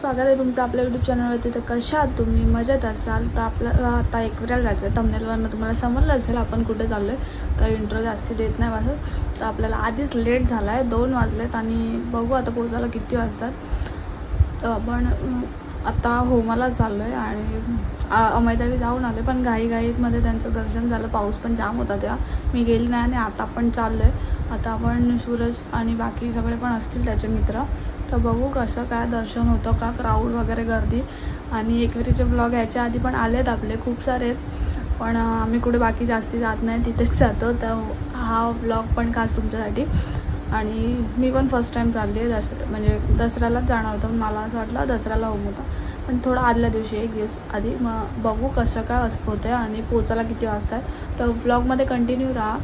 स्वागत आहे तुमचं आपल्या यूट्यूब चॅनलवरती। तर कशा आहात तुम्ही? मजेत असाल तर आपल्याला आता एकविराला जायचं आहे। थंबनेलवरनं तुम्हाला समजलं असेल आपण कुठे चाललो आहे। तर इंट्रो जास्ती देत नाही माझं, तर आपल्याला आधीच लेट झाला आहे, 2 वाजलेत आणि बघू आता पोहोचायला किती वाजतात। तर आपण आता होमाला चाललो आहे आणि अमैदावी जाऊन आले, पण घाईमध्ये त्यांचं दर्शन झालं। पाऊस पण जाम होता तेव्हा मी गेली नाही आणि आता आपण चाललो आहे। आता आपण सूरज आणि बाकी सगळे पण असतील त्याचे मित्र, तर बघू कसं काय दर्शन होतं का, क्राऊड वगैरे गर्दी। आणि एकविरीचे ब्लॉग याच्या आधी पण आलेत आपले खूप सारे, पण आम्ही कुठे बाकी जास्ती जात नाही, तिथेच जातो। तर हा ब्लॉग पण खास तुमच्यासाठी। आणि मी पण फर्स्ट टाईम चालली आहे म्हणजे दसऱ्यालाच जाणार होतं, पण मला असं वाटलं दसऱ्याला होम होता, पण थोडा आदल्या दिवशी 1 दिवस आधी। मग बघू कसं काय होतं आणि पोचायला किती वाजतात। तर ब्लॉगमध्ये कंटिन्यू राहा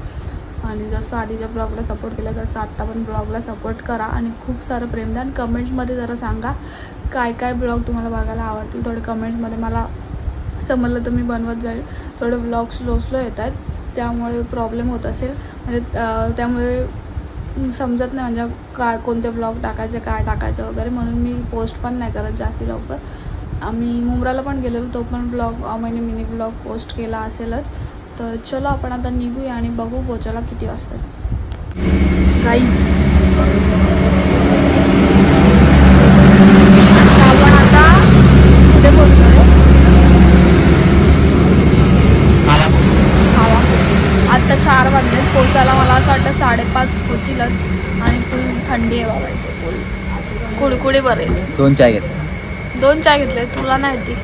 आणि जसं आधीच्या ब्लॉगला सपोर्ट केला तसं आत्ता पण ब्लॉगला सपोर्ट करा आणि खूप सारं प्रेम द्या। आणि कमेंट्समध्ये जरा सांगा काय ब्लॉग तुम्हाला बघायला आवडतील, थोडे कमेंट्समध्ये मला समजलं तर मी बनवत जाईल। थोडे ब्लॉग स्लो येत आहेत त्यामुळे प्रॉब्लेम होत असेल, म्हणजे त्यामुळे समजत नाही म्हणजे काय कोणते ब्लॉग टाकायचे काय टाकायचं वगैरे, म्हणून मी पोस्ट पण नाही करत जास्ती लवकर। आम्ही मुंब्राला पण गेलेलो, तो पण ब्लॉग आम्ही मिनी ब्लॉग पोस्ट केला असेलच। तर चलो आपण आता निघूया आणि बघू पोचायला किती वाजतात। काही आपण आता कुठे पोचलो? आत्ता 4 वाजले, पोचायला मला असं वाटतं 5:30 होतीलच आणि फुल थंडी आहे बाबा इथे, फुल कुडकुडी बरे। 2 चाय घेतले, 2 चाय घेतले, तुला नाही ती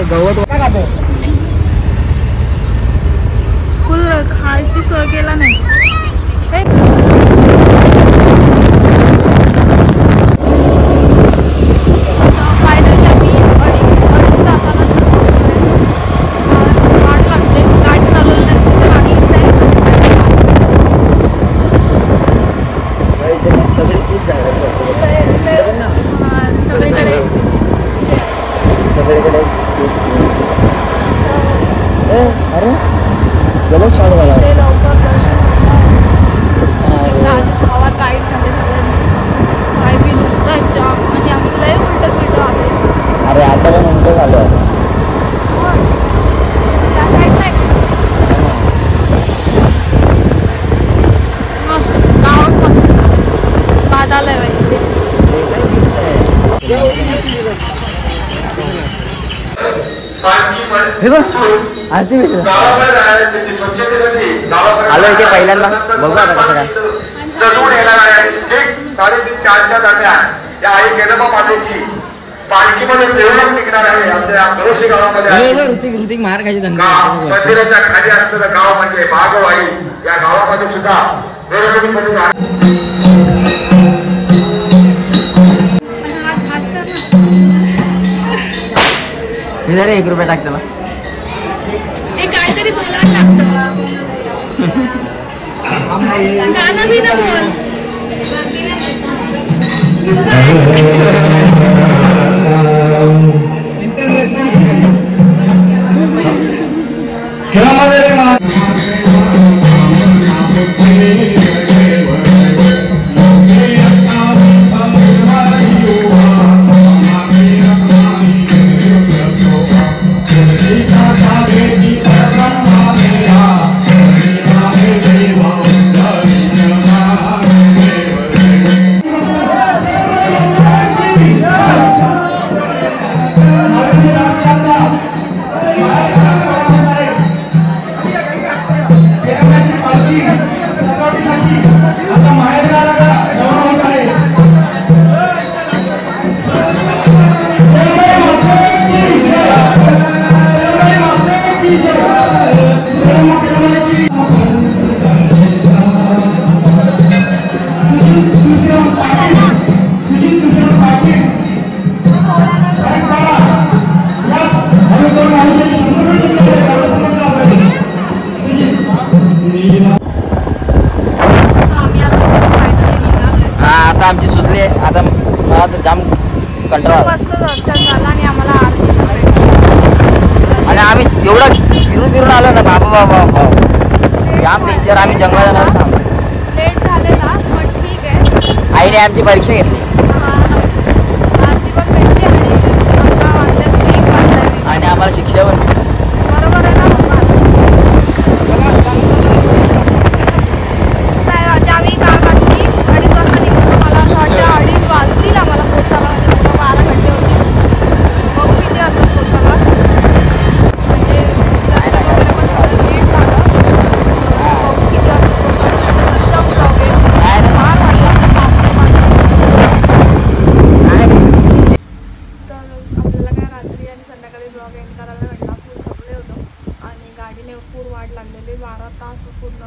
गवत फुल खायची सोय केला नाही। फायनली आम्ही अडीच तासानंतर वाट लागले, गाडी चालवल्यानंतर गाडी सगळीकडे अरे चलो शॉर्ट झाला ते लवकर दर्शन आधीच हवा टाईट झाली सगळ्यांनी, काय बी दुखतं जाम आणि आम्ही लय उलट आले। अरे आता पण उलट झालं त्या साईडला मस्त गाव मस्त बादाला आहे। हे बघ आरती भेटलं आलो इथे पहिल्यांदा बघू आता कसं काय पालखीमध्ये देवळात निघणार आहे आमच्या भरोशी गावामध्ये ऋतिक मार खायची मंदिराच्या खाली असलेलं गाव म्हणजे बागवाडी या गावामध्ये सुद्धा रे 1 रुपया टाक त्याला काहीतरी बोलायला लागतं गाणं बी ना बोल आमची सुचली आता मला तर जाम कंटाळा मस्त दर्शन झालं आणि आम्हाला आरती आणि आम्ही एवढं फिरून आलो ना बाबा बाबा जाम डेंजर आम्ही जंगलात जाणार ना लेट झालेला पण ठीक आहे आईने आमची परीक्षा घेतली आरती पण भेटली आणि 11 वाजल्यास 1 वाजता आणि आम्हाला शिक्षा पण भेटली. बरोबर आहे ना आम्ही काय घातली 2:30 वाजता निघालो मला असं वाटतं 2:30 वाजतील आम्हाला पोचायला म्हणजे पूर्ण 12 घंटे होतील मग किती असं पोचायला म्हणजे दर्शन वगैरे पण सगळं नीट झालं किती वाजता पोचायला जाऊन ब्लॉग फार वाटलं तर आपल्याला काय रात्री आणि संध्याकाळी ब्लॉग एंड करायला भेटला फुल थकले होतो आणि गाडीने भरपूर वाट लागलेली 12 तास पूर्ण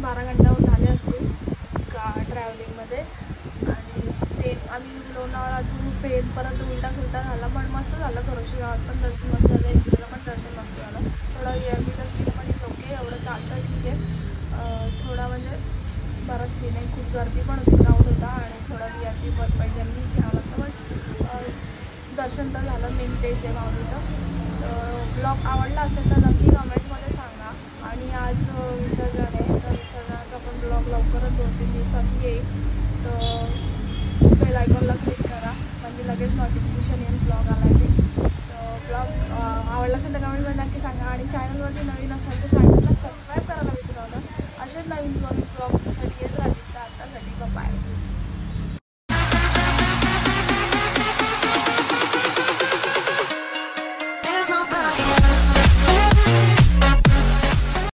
12 घंट्यावर झाले असतील ट्रॅव्हलिंगमध्ये आणि ट्रेन आम्ही लोणावळा टू पेनपर्यंत उलटा सुलटा झाला पण मस्त झालं खरोशी गावात पण दर्शन मस्त झालं एकविरेला पण दर्शन मस्त झालं थोडा VIP सीन पण इट्स ओके एवढं चालतं ठीक आहे थोडा म्हणजे बराच सीन आहे खूप गर्दी पण होती क्राऊड होता आणि थोडा VIP पाहिजे घ्यावं लागतं पण दर्शन तर झालं मेन तेच आहे माऊलीचं ब्लॉग आवडला असेल तर नक्की कमेंटमध्ये सांगा आणि आज विसर्जन आहे तर विसर्जनाचा पण ब्लॉग लवकरच 2-3 दिवसात येईल तर बेल आयकॉनला क्लिक करा म्हणजे लगेच नोटिफिकेशन येईल ब्लॉग आला की तर ब्लॉग आवडला असेल तर कमेंटमध्ये नक्की सांगा आणि चॅनलवरती नवीन असेल तर चॅनलला सबस्क्राईब करायला विसरू नका असेच नवीन ब्लॉग